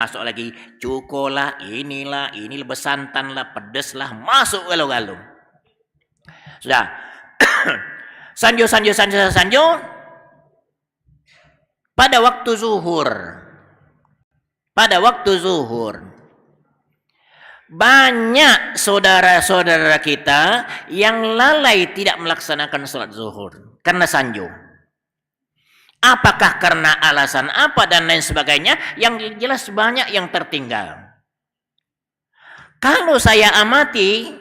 masuk lagi cuko lah, inilah, ini besantan lah, pedes lah, masuk galau-galau. Sudah. Sanjo. Pada waktu zuhur, banyak saudara-saudara kita yang lalai tidak melaksanakan sholat zuhur karena sanjo. Apakah karena alasan apa dan lain sebagainya? Yang jelas banyak yang tertinggal. Kalau saya amati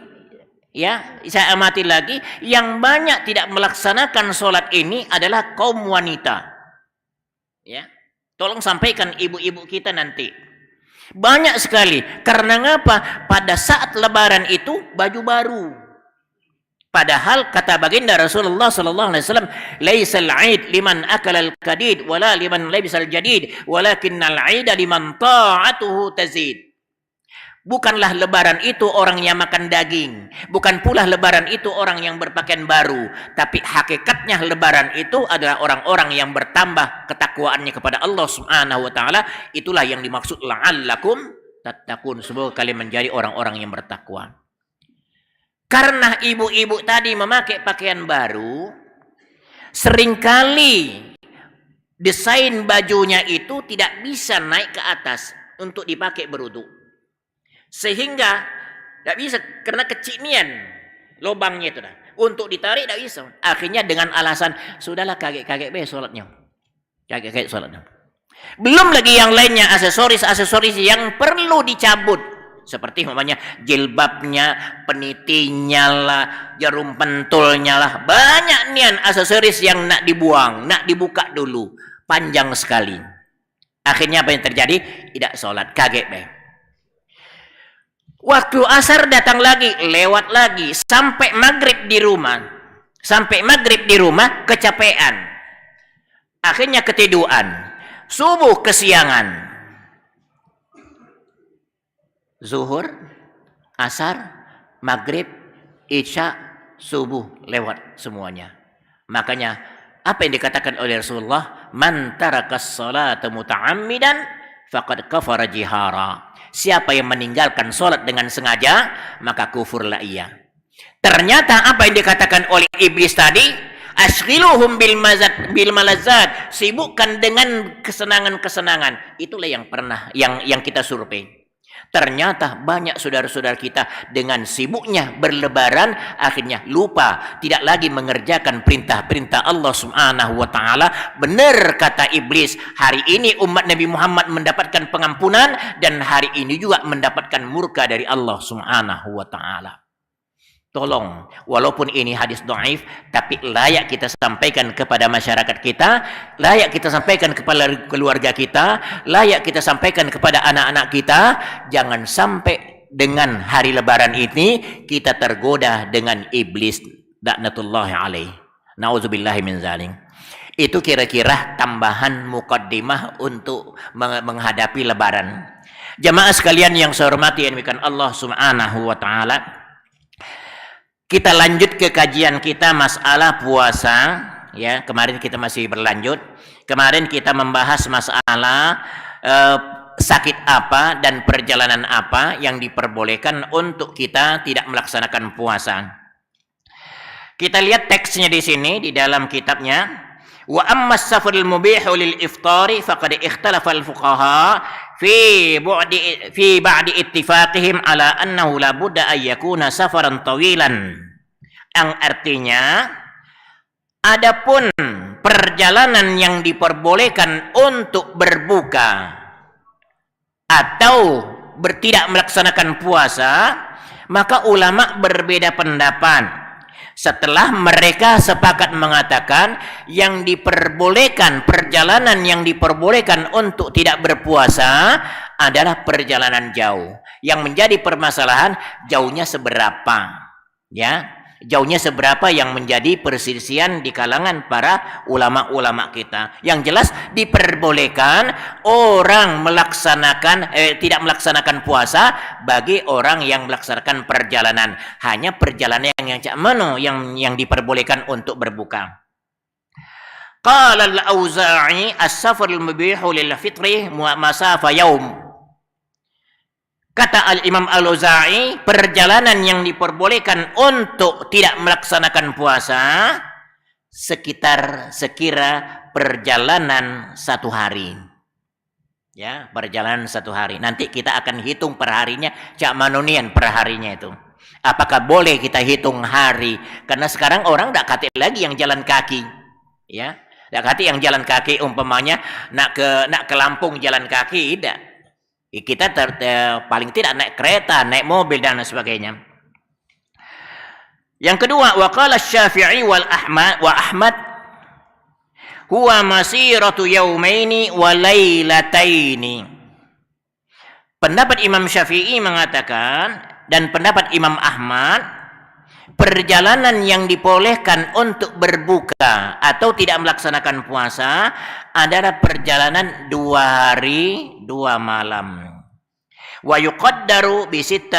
lagi, yang banyak tidak melaksanakan sholat ini adalah kaum wanita. Ya, tolong sampaikan ibu-ibu kita nanti. Banyak sekali. Karena ngapa? Pada saat lebaran itu baju baru. Padahal kata baginda Rasulullah sallallahu alaihi wasallam, "Laisal 'aid liman akala al-kadid wala liman labisal jadid, walakinnal 'aida liman ta'atuhu tazid." Bukanlah lebaran itu orang yang makan daging, bukan pula lebaran itu orang yang berpakaian baru, tapi hakikatnya lebaran itu adalah orang-orang yang bertambah ketakwaannya kepada Allah Subhanahu wa taala. Itulah yang dimaksud la'allakum tattaqun, semoga kalian menjadi orang-orang yang bertakwa. Karena ibu-ibu tadi memakai pakaian baru, seringkali desain bajunya itu tidak bisa naik ke atas untuk dipakai berwudu. Sehingga tidak bisa karena kecinian lubangnya itu dah. Untuk ditarik tidak bisa. Akhirnya dengan alasan sudahlah kaget-kaget be sholatnya. Kaget-kaget sholatnya. Belum lagi yang lainnya, aksesoris yang perlu dicabut. Seperti namanya jilbabnya, penitinya lah, jarum pentulnya lah. Banyak nian aksesoris yang nak dibuang, nak dibuka dulu. Panjang sekali. Akhirnya apa yang terjadi? Tidak sholat, kaget be. Waktu asar datang lagi, lewat lagi, sampai maghrib di rumah. Kecapean. Akhirnya ketiduran. Subuh kesiangan. Zuhur, asar, maghrib, isya, subuh, lewat semuanya. Makanya, apa yang dikatakan oleh Rasulullah? Man tarakas salata muta'ammidan, faqad kafara jihara. Siapa yang meninggalkan sholat dengan sengaja, maka kufurlah ia. Ternyata apa yang dikatakan oleh iblis tadi, ashghiluhum bil malazat, sibukkan dengan kesenangan-kesenangan. Itulah yang kita survei. Ternyata banyak saudara-saudara kita dengan sibuknya berlebaran akhirnya lupa, tidak lagi mengerjakan perintah-perintah Allah Subhanahu wa taala. Benar kata iblis, hari ini umat Nabi Muhammad mendapatkan pengampunan dan hari ini juga mendapatkan murka dari Allah Subhanahu wa taala. Tolong, walaupun ini hadis dhaif, tapi layak kita sampaikan kepada masyarakat kita, layak kita sampaikan kepada keluarga kita, layak kita sampaikan kepada anak-anak kita. Jangan sampai dengan hari lebaran ini kita tergoda dengan iblis laknatullahi alaih. Nauzubillahi min zalim. Itu kira-kira tambahan mukaddimah untuk menghadapi lebaran. Jamaah sekalian yang saya hormati yang demikian Allah Subhanahu wa taala. Kita lanjut ke kajian kita masalah puasa, ya. Kemarin kita masih berlanjut. Kemarin kita membahas masalah sakit apa dan perjalanan apa yang diperbolehkan untuk kita tidak melaksanakan puasa. Kita lihat teksnya di sini di dalam kitabnya. Wa amma as-safarul mubihu lil iftari faqad ikhtalafa al-fuqaha fi ba'di ittifaqihim ala annahu la budda an yakuna safaran tawilan. Yang artinya adapun perjalanan yang diperbolehkan untuk berbuka atau tidak melaksanakan puasa, maka ulama berbeda pendapat. Setelah mereka sepakat mengatakan yang diperbolehkan, perjalanan yang diperbolehkan untuk tidak berpuasa adalah perjalanan jauh. Yang menjadi permasalahan jauhnya seberapa, ya? Jauhnya seberapa yang menjadi perselisihan di kalangan para ulama-ulama kita. Yang jelas diperbolehkan orang tidak melaksanakan puasa bagi orang yang melaksanakan perjalanan. Hanya perjalanan yang cak mano yang diperbolehkan untuk berbuka. Qala al-Auza'i as-safarul mubihu lil fitri masafa yaum. Kata Al-Imam Al-Auza'i, perjalanan yang diperbolehkan untuk tidak melaksanakan puasa sekira perjalanan 1 hari. Ya, perjalanan 1 hari. Nanti kita akan hitung per harinya, cak manunian per harinya itu. Apakah boleh kita hitung hari? Karena sekarang orang tidak kate lagi yang jalan kaki. Ya, tidak kate yang jalan kaki umpamanya nak ke Lampung jalan kaki, tidak. Kita paling tidak naik kereta, naik mobil dan sebagainya. Yang kedua, waqala Syafi'i wa Ahmad huwa masiratu yaumaini wa lailataini. Pendapat Imam Syafi'i mengatakan dan pendapat Imam Ahmad, perjalanan yang dibolehkan untuk berbuka atau tidak melaksanakan puasa adalah perjalanan 2 hari 2 malam. Wa yuqaddaru bi 16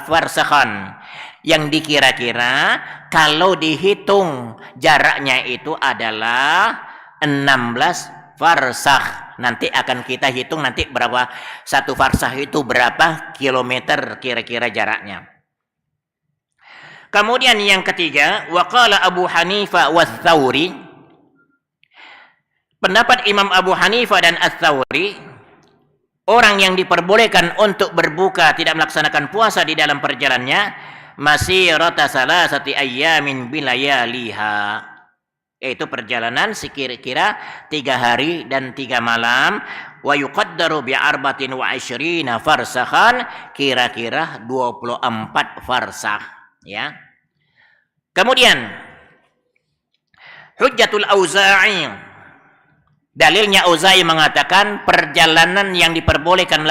farsakhan, yang dikira-kira kalau dihitung jaraknya itu adalah 16 farsakh. Nanti akan kita hitung nanti berapa satu farsakh itu berapa kilometer kira-kira jaraknya. Kemudian yang ketiga, waqala Abu Hanifah wa Tsauri. Pendapat Imam Abu Hanifah dan Ats-Tsauri, orang yang diperbolehkan untuk berbuka tidak melaksanakan puasa di dalam perjalanannya masirata salasati ayyamin bilayaliha, yaitu perjalanan sekira-kira 3 hari dan 3 malam. Wa yuqaddaru bi 24 farsakhan, kira-kira 24 farsakh, ya. Kemudian Hujjatul Auza'i, dalilnya Auza'i mengatakan perjalanan yang diperbolehkan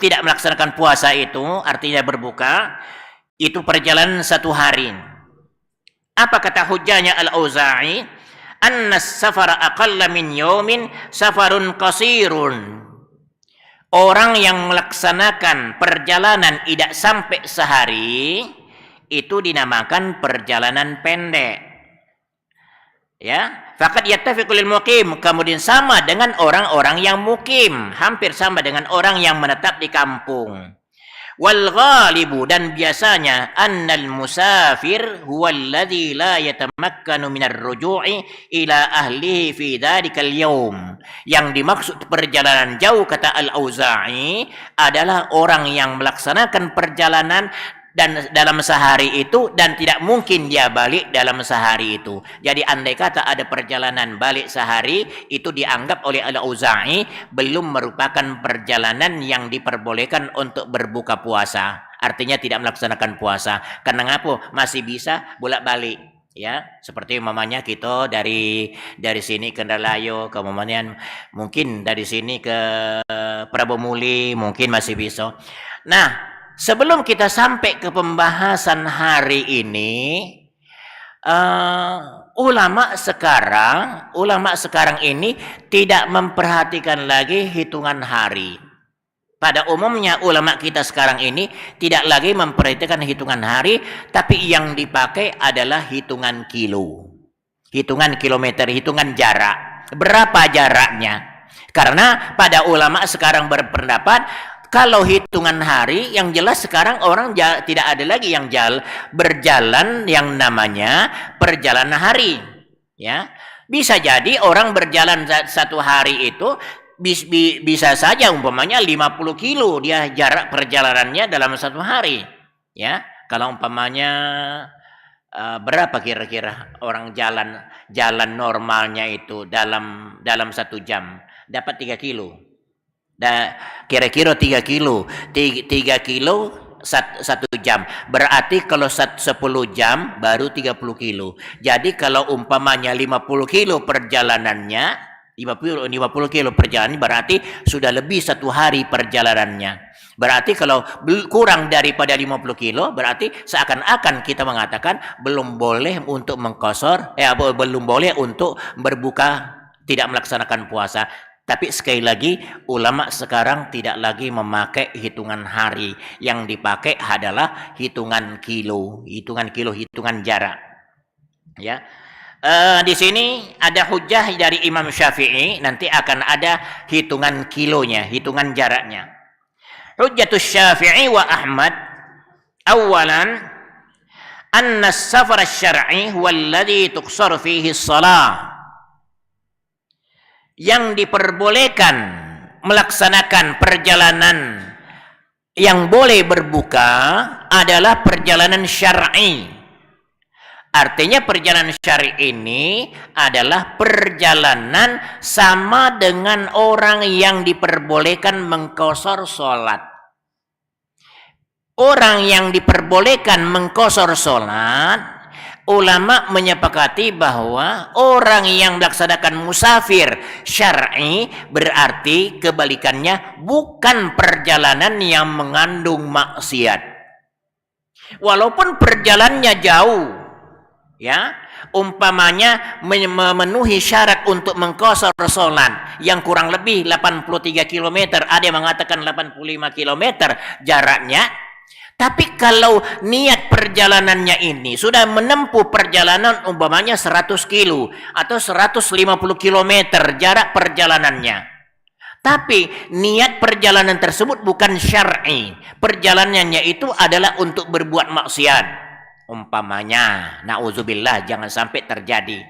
tidak melaksanakan puasa itu, artinya berbuka, itu perjalanan 1 hari. Apa kata hujjahnya Al-Auza'i? Anna safara aqalla min yawmin safarun qasirun. Orang yang melaksanakan perjalanan tidak sampai sehari itu dinamakan perjalanan pendek. Ya, faqad yattafiqu lil muqim, kemudian sama dengan orang-orang yang mukim, hampir sama dengan orang yang menetap di kampung. Wal ghalibu, dan biasanya annal musafir huwa alladhi la yatamakkanu minar ruju'i ila ahlihi fi dhalikal yawm. Yang dimaksud perjalanan jauh, kata Al-Auza'i, adalah orang yang melaksanakan perjalanan dan dalam sehari itu dan tidak mungkin dia balik dalam sehari itu. Jadi andai kata ada perjalanan balik sehari, itu dianggap oleh Al-Auza'i belum merupakan perjalanan yang diperbolehkan untuk berbuka puasa. Artinya tidak melaksanakan puasa. Karena ngapa? Masih bisa bolak-balik. Ya, seperti umpamanya kita dari sini ke Ndalayo, kemudian mungkin dari sini ke Prabomuli, mungkin masih bisa. Nah, sebelum kita sampai ke pembahasan hari ini, ulama sekarang ini tidak memperhatikan lagi hitungan hari. Pada umumnya ulama kita sekarang ini tidak lagi memperhatikan hitungan hari, tapi yang dipakai adalah hitungan kilo, hitungan kilometer, hitungan jarak. Berapa jaraknya? Karena pada ulama sekarang berpendapat kalau hitungan hari, yang jelas sekarang orang tidak ada lagi yang berjalan yang namanya perjalanan hari. Ya, bisa jadi orang berjalan 1 hari itu bisa saja umpamanya 50 kilo dia jarak perjalanannya dalam 1 hari. Ya, kalau umpamanya berapa kira-kira orang jalan normalnya itu dalam 1 jam dapat 3 kilo. Kira-kira 3 kilo 3 kilo 1 jam, berarti kalau 10 jam baru 30 kilo. Jadi kalau umpamanya 50 kilo perjalanannya, 50 kilo perjalanan, berarti sudah lebih 1 hari perjalanannya. Berarti kalau kurang daripada 50 kilo, berarti seakan-akan kita mengatakan belum boleh untuk mengqashar, belum boleh untuk berbuka, tidak melaksanakan puasa. Tapi sekali lagi, ulama sekarang tidak lagi memakai hitungan hari. Yang dipakai adalah hitungan kilo, hitungan jarak. Ya. Di sini ada hujjah dari Imam Syafi'i, nanti akan ada hitungan kilonya, hitungan jaraknya. Hujjatus Syafi'i wa Ahmad awalan anna as-safar asy-syar'i huwa alladhi tuqsar fihi as-shalah. Yang diperbolehkan melaksanakan perjalanan yang boleh berbuka adalah perjalanan syar'i. Artinya perjalanan syar'i ini adalah perjalanan sama dengan orang yang diperbolehkan mengqashar salat. Orang yang diperbolehkan mengqashar salat, ulama menyepakati bahwa orang yang melaksanakan musafir syar'i berarti kebalikannya bukan perjalanan yang mengandung maksiat. Walaupun perjalanannya jauh, ya, umpamanya memenuhi syarat untuk mengqashar salat yang kurang lebih 83 km, ada yang mengatakan 85 km jaraknya. Tapi kalau niat perjalanannya ini sudah menempuh perjalanan umpamanya 100 kilo atau 150 km jarak perjalanannya. Tapi niat perjalanan tersebut bukan syar'i. Perjalanannya itu adalah untuk berbuat maksiat. Umpamanya, na'udzubillah, jangan sampai terjadi.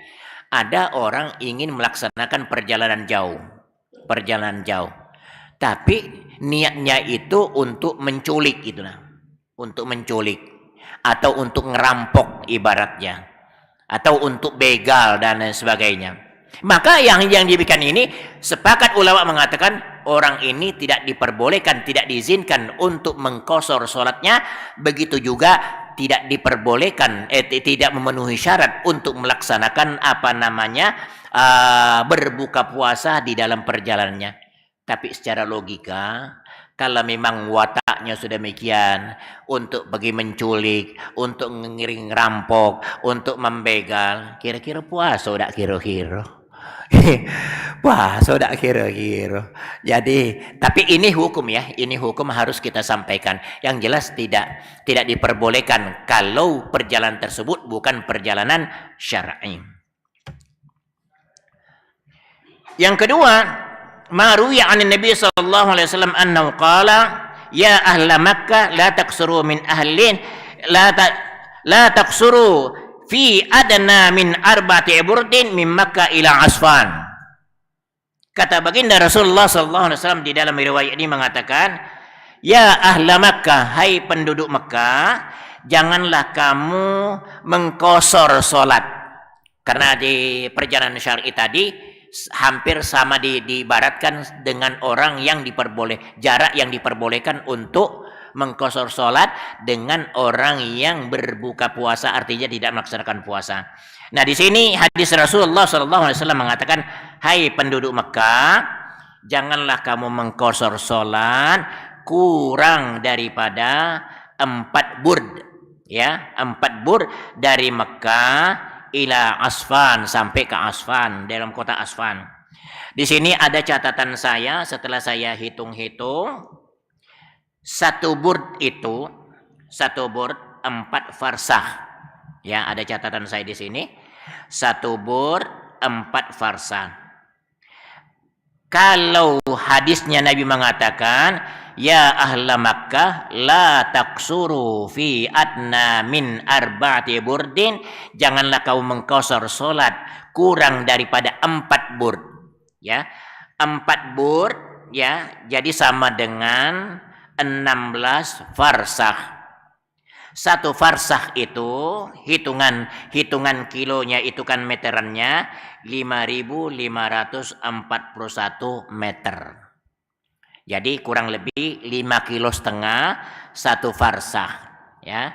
Ada orang ingin melaksanakan perjalanan jauh. Tapi niatnya itu untuk menculik gitu nah. Untuk menculik atau untuk ngerampok ibaratnya atau untuk begal dan lain sebagainya. Maka yang demikian ini sepakat ulama mengatakan orang ini tidak diperbolehkan, tidak diizinkan untuk mengqashar salatnya, begitu juga tidak diperbolehkan tidak memenuhi syarat untuk melaksanakan berbuka puasa di dalam perjalanannya. Tapi secara logika, kalau memang wataknya sudah demikian, untuk pergi menculik, untuk ngiring rampok, untuk membegal, kira-kira puasa udah kira-kira. Puasa udah kira-kira. Jadi, tapi ini hukum ya, ini hukum harus kita sampaikan. Yang jelas tidak diperbolehkan kalau perjalanan tersebut bukan perjalanan syar'i. Yang kedua, ma ruwiya 'an Nabi sallallahu alaihi wasallam annahu qala ya ahla Makkah la taqsuru min ahlin la taqsuru fi adna min arba'ati burdin min Makkah ila Asfan. Kata baginda Rasulullah sallallahu alaihi wasallam di dalam riwayat ini mengatakan, ya ahla Makkah, hai penduduk Makkah, janganlah kamu mengqashar salat. Karena di perjalanan syar'i tadi hampir sama diibaratkan dengan orang yang jarak yang diperbolehkan untuk mengqashar salat dengan orang yang berbuka puasa, artinya tidak melaksanakan puasa. Nah, di sini hadis Rasulullah sallallahu alaihi wasallam mengatakan, hai penduduk Mekah, janganlah kamu mengqashar salat kurang daripada 4 burd, ya, 4 burd dari Mekah ila Asfan, sampai ke Asfan, dalam kota Asfan. Di sini ada catatan saya setelah saya hitung-hitung, 1 burd itu 4 farsah. Ya, ada catatan saya di sini. 1 burd 4 farsah. Kalau hadisnya Nabi mengatakan, ya ahla Makkah la taqsuru fi adna min arba'ati burdin, janganlah kau mengqashar salat kurang daripada 4 burd, ya. 4 burd, ya, jadi sama dengan 16 farsah. 1 farsah itu hitungan kilonya itu kan meterannya 5.541 meter. Jadi kurang lebih 5,5 kilo 1 farsah, ya.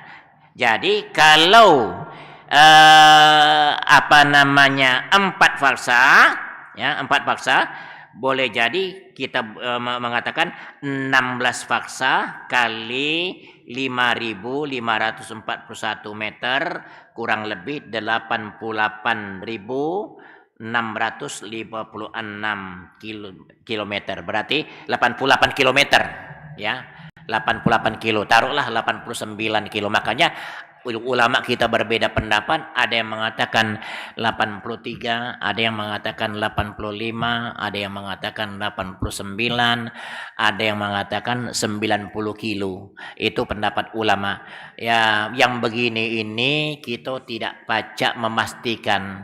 Jadi kalau 4 farsah, ya, 4 farsah, boleh jadi kita mengatakan 16 farsah kali 5.541 meter kurang lebih 88.656 kilometer. Berarti 88 kilometer, ya. 88 kilo, taruhlah 89 kilo. Makanya ulama kita berbeda pendapat, ada yang mengatakan 83, ada yang mengatakan 85, ada yang mengatakan 89, ada yang mengatakan 90 kilo. Itu pendapat ulama. Ya, yang begini ini kita tidak pacak memastikan